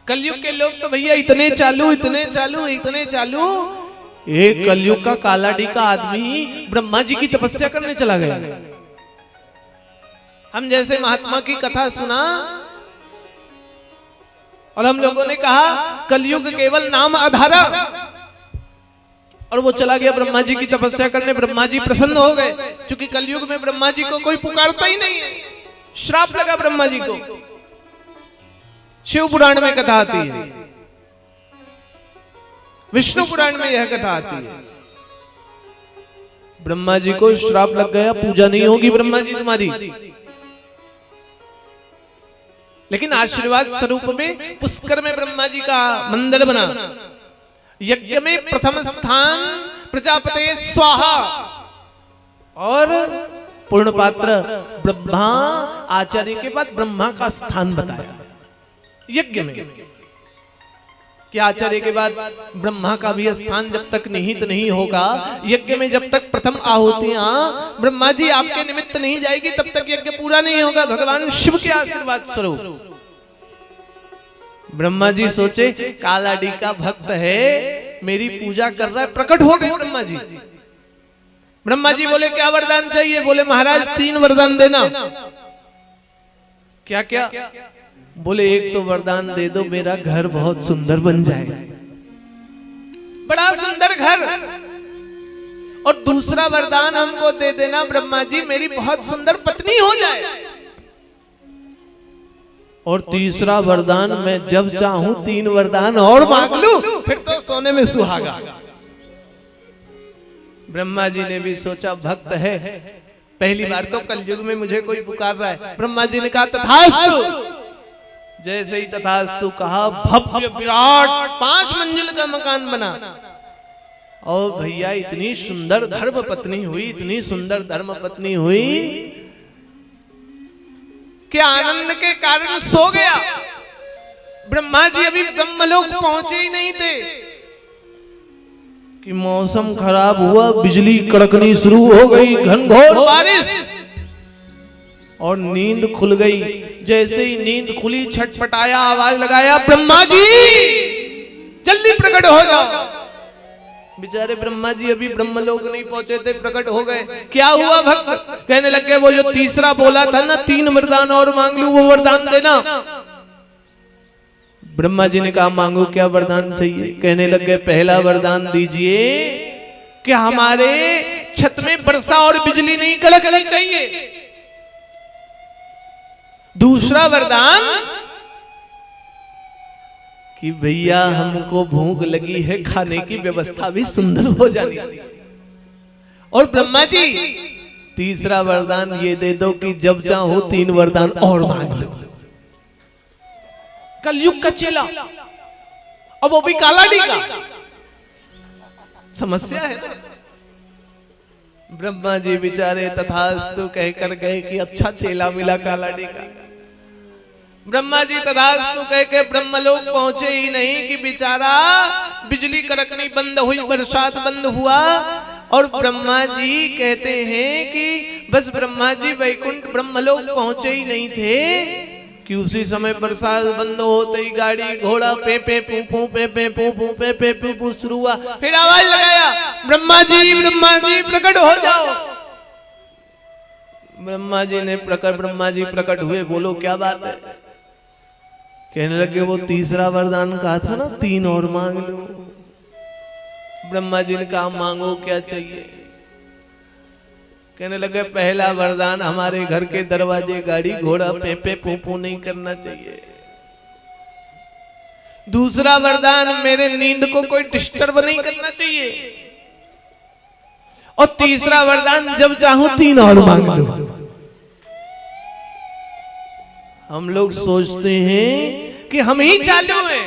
कलयुग के लोग तो भैया इतने चालू इतने चालू इतने चालू, एक कलयुग का कालाडी का आदमी ब्रह्मा जी की तपस्या करने चला गया। हम जैसे महात्मा की कथा सुना और हम लोगों ने कहा कलयुग केवल नाम आधारा, और वो चला गया ब्रह्मा जी की तपस्या करने। ब्रह्मा जी प्रसन्न हो गए, क्योंकि कलयुग में ब्रह्मा जी को कोई पुकारता ही नहीं है। श्राप लगा ब्रह्मा जी को। शिव पुराण में कथा आती है, विष्णु पुराण में यह कथा आती है। ब्रह्मा जी को श्राप लग गया, पूजा नहीं होगी ब्रह्मा जी तुम्हारी। लेकिन आशीर्वाद स्वरूप में पुष्कर में ब्रह्मा जी का मंदिर बना। यज्ञ में प्रथम स्थान प्रजापते स्वाहा, और पूर्ण पात्र ब्रह्मा आचार्य के बाद ब्रह्मा का स्थान बताया यज्ञ में, कि आचार्य के बाद ब्रह्मा का भी स्थान जब तक निहित नहीं होगा, यज्ञ में जब तक प्रथम आहुतियां ब्रह्मा जी आपके निमित्त नहीं जाएगी तब तक यज्ञ पूरा नहीं होगा। भगवान शिव के आशीर्वाद स्वरूप ब्रह्मा जी सोचे कालाडी का भक्त है, मेरी पूजा कर रहा है, प्रकट हो गए ब्रह्मा जी। ब्रह्मा जी बोले क्या वरदान चाहिए? बोले महाराज 3 वरदान देना। क्या क्या? बोले एक तो वरदान दे दो मेरा घर बहुत सुंदर बन जाए, बड़ा सुंदर घर, और दूसरा वरदान हमको दे देना ब्रह्मा जी मेरी बहुत सुंदर पत्नी हो जाए, और तीसरा वरदान मैं जब चाहूं 3 वरदान और मांग लूं, फिर तो सोने में सुहागा। ब्रह्मा जी ने भी सोचा भक्त है, पहली बार तो कलयुग में मुझे कोई पुकार रहा है। ब्रह्मा जी ने कहा तथास्तु। जैसे ही तथास्तु कहा, भव्य विराट 5 मंजिल का मकान बना। और भैया इतनी सुंदर धर्म पत्नी हुई, इतनी सुंदर धर्म पत्नी हुई कि आनंद के कारण सो गया। ब्रह्मा जी अभी ब्रह्मलोक पहुंचे ही नहीं थे कि मौसम खराब हुआ, बिजली कड़कनी शुरू हो गई, घनघोर बारिश, और नींद खुल गई। जैसे ही नींद खुली छटपटाया, आवाज लगाया ब्रह्मा जी जल्दी प्रकट हो जाओ। बेचारे ब्रह्मा जी अभी ब्रह्मलोक नहीं पहुंचे थे, प्रकट हो गए। क्या हुआ भक्त? कहने लगे वो जो तीसरा बोला था ना 3 वरदान और मांग लूं, वो वरदान देना। ब्रह्मा जी ने कहा मांगो क्या वरदान चाहिए? कहने लगे पहला वरदान दीजिए कि हमारे छत में वर्षा और बिजली नहीं कड़कनी चाहिए। दूसरा वरदान कि भैया हमको भूख लगी है, खाने की व्यवस्था भी सुंदर हो जानी चाहिए। और ब्रह्मा जी तीसरा वरदान ये दे दो कि जब चाहो 3 वरदान और मांग लो। कलयुग का चेला, अब वो भी कालाडी का, समस्या है। ब्रह्मा जी बेचारे तथास्तु कहकर गए कि अच्छा चेला मिला कालाडी का। ब्रह्मा जी तथास्तु कह के ब्रह्मलोक पहुंचे ही नहीं कि बेचारा बिजली कड़कनी बंद हुई, बरसात बंद हुआ, और ब्रह्मा जी कहते हैं कि बस ब्रह्मा जी वैकुंठ ब्रह्मलोक पहुंचे ही नहीं थे कि उसी समय बरसात बंद होते ही गाड़ी घोड़ा पे पे पू पू पे पे पू पू पे पे पू पू शुरू हुआ। फिर आवाज लगाया ब्रह्मा जी प्रकट हो जाओ। ब्रह्मा जी प्रकट हुए। बोलो क्या बात है? कहने लगे वो तीसरा वरदान कहा था ना 3 और मांग लो। ब्रह्मा जी ने कहा मांगो क्या चाहिए? कहने लगे पहला वरदान हमारे घर के दरवाजे गाड़ी घोड़ा पे पे पू पू नहीं करना चाहिए। दूसरा वरदान मेरे नींद को कोई डिस्टर्ब नहीं करना चाहिए। और तीसरा वरदान जब चाहूं 3 और मांग लो। हम लोग सोचते हैं कि हम ही चालू हैं,